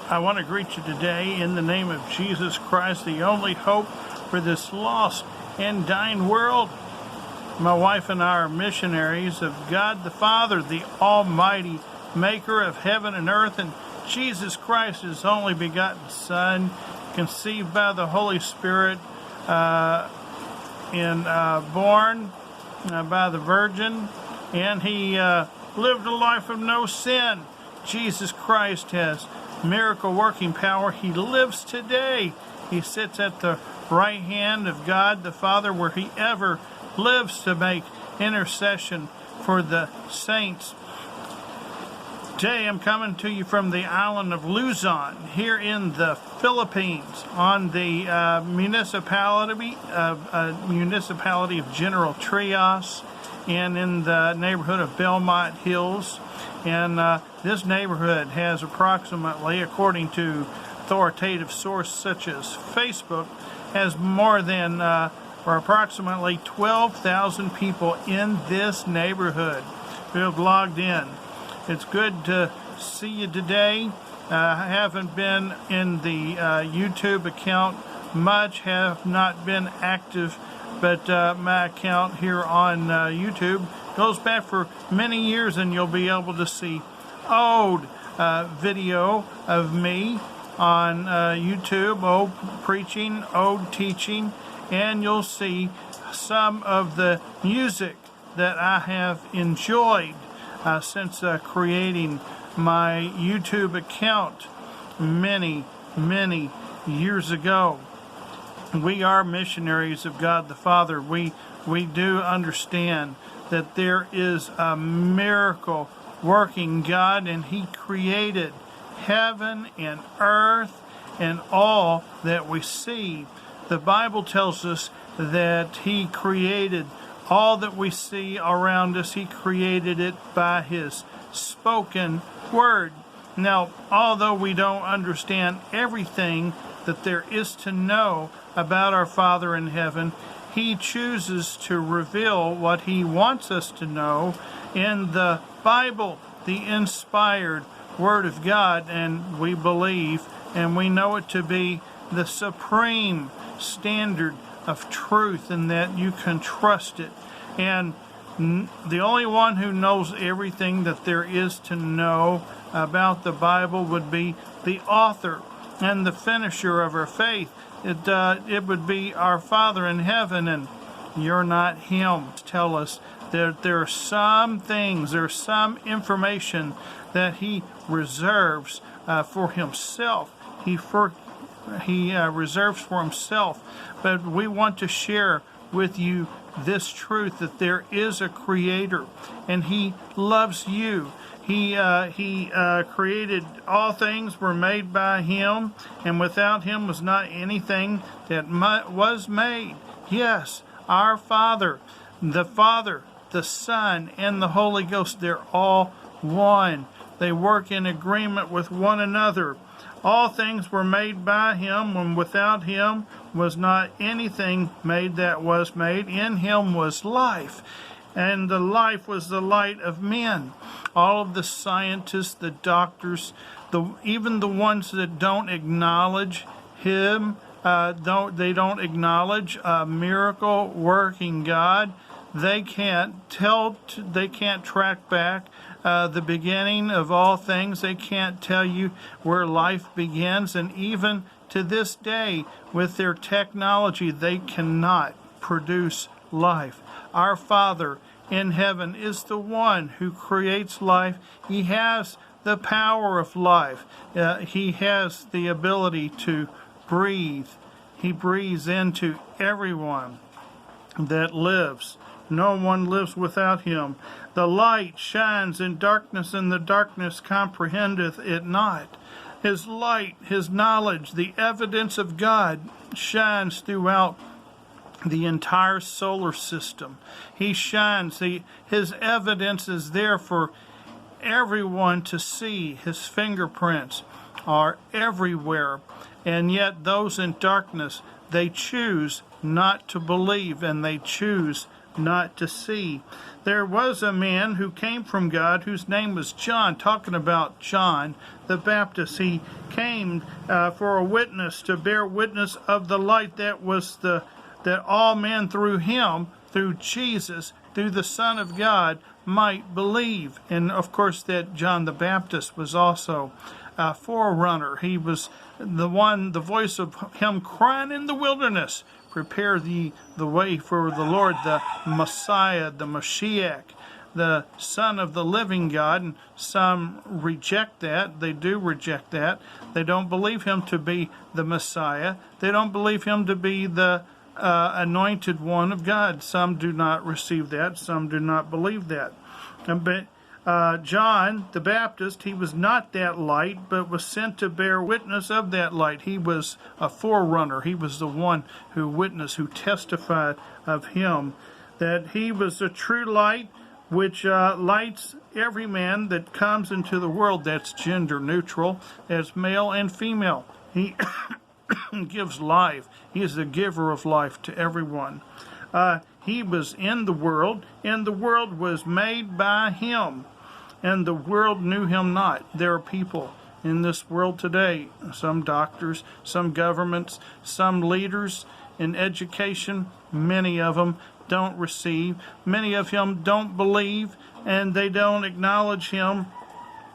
I want to greet you today in the name of Jesus Christ, the only hope for this lost and dying world. My wife and I are missionaries of God the Father, the Almighty, maker of heaven and earth, and Jesus Christ, his only begotten Son, conceived by the Holy Spirit, born by the Virgin, and he lived a life of no sin. Jesus Christ has miracle working power. He lives today. He sits at the right hand of God the Father, where he ever lives to make intercession for the saints. Today I'm coming to you from the island of Luzon, here in the Philippines, on the municipality of General Trias, and in the neighborhood of Belmont Hills. And this neighborhood has approximately, according to authoritative sources such as Facebook, has more than or approximately 12,000 people in this neighborhood who have logged in. It's good to see you today. I haven't been in the YouTube account much, have not been active, but my account here on YouTube goes back for many years, and you'll be able to see old video of me on YouTube, old preaching, old teaching, and you'll see some of the music that I have enjoyed since creating my YouTube account many years ago. We are missionaries of God the Father. We do understand that there is a miracle working God, and he created heaven and earth and all that we see. The Bible tells us that he created all that we see around us. He created it by his spoken word. Now, although we don't understand everything that there is to know about our Father in heaven, he chooses to reveal what he wants us to know in the Bible, the inspired Word of God, and we believe and we know it to be the supreme standard of truth, and that you can trust it. And the only one who knows everything that there is to know about the Bible would be the author and the finisher of our faith. It would be our Father in heaven, and you're not him. Tell us that there are some things, there's some information that he reserves for himself. He reserves for himself. But we want to share with you this truth, that there is a creator, and he loves you. He created all things, were made by him, and without him was not anything that was made. Yes, our Father, the Son, and the Holy Ghost, they're all one. They work in agreement with one another. All things were made by him, and without him was not anything made that was made. In him was life, and the life was the light of men. All of the scientists, the doctors, even the ones that don't acknowledge him, don't acknowledge a miracle working God. They can't track back the beginning of all things. They can't tell you where life begins, and even to this day, with their technology, they cannot produce life. Our Father in heaven is the one who creates life. He has the power of life. He has the ability to breathe. He breathes into everyone that lives. No one lives without him. The light shines in darkness, and the darkness comprehendeth it not. His light, his knowledge, the evidence of God shines throughout the entire solar system. He shines. His evidence is there for everyone to see. His fingerprints are everywhere. And yet those in darkness, they choose not to believe, and they choose not to see. There was a man who came from God whose name was John, talking about John the Baptist. He came for a witness, to bear witness of the light that all men through him, through Jesus, through the Son of God, might believe. And of course that John the Baptist was also a forerunner. He was the voice of him crying in the wilderness, prepare the way for the Lord, the Messiah, the Mashiach, the Son of the living God. And some reject that. They do reject that. They don't believe him to be the Messiah. They don't believe him to be the anointed one of God. Some do not receive that. Some do not believe that. But John the Baptist, he was not that light, but was sent to bear witness of that light. He was a forerunner. He was the one who witnessed, who testified of him, that he was a true light, which lights every man that comes into the world. That's gender neutral, as male and female. He gives life. He is the giver of life to everyone. He was in the world, and the world was made by him, and the world knew him not. There are people in this world today, some doctors, some governments, some leaders in education, many of them don't receive, many of them don't believe, and they don't acknowledge him,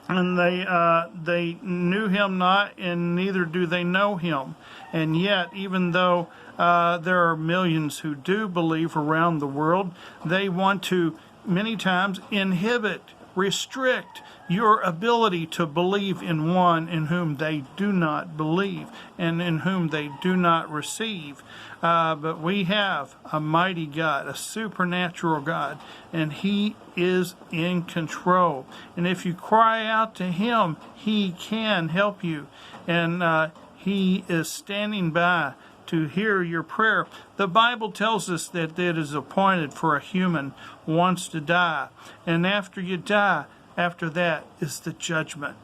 and they knew him not, and neither do they know him. And yet, even though there are millions who do believe around the world, they want to many times inhibit, restrict your ability to believe in one in whom they do not believe and in whom they do not receive. But we have a mighty God, a supernatural God, and he is in control. And if you cry out to him, he can help you. And he is standing by to hear your prayer. The Bible tells us that it is appointed for a human once to die. And after you die, after that is the judgment.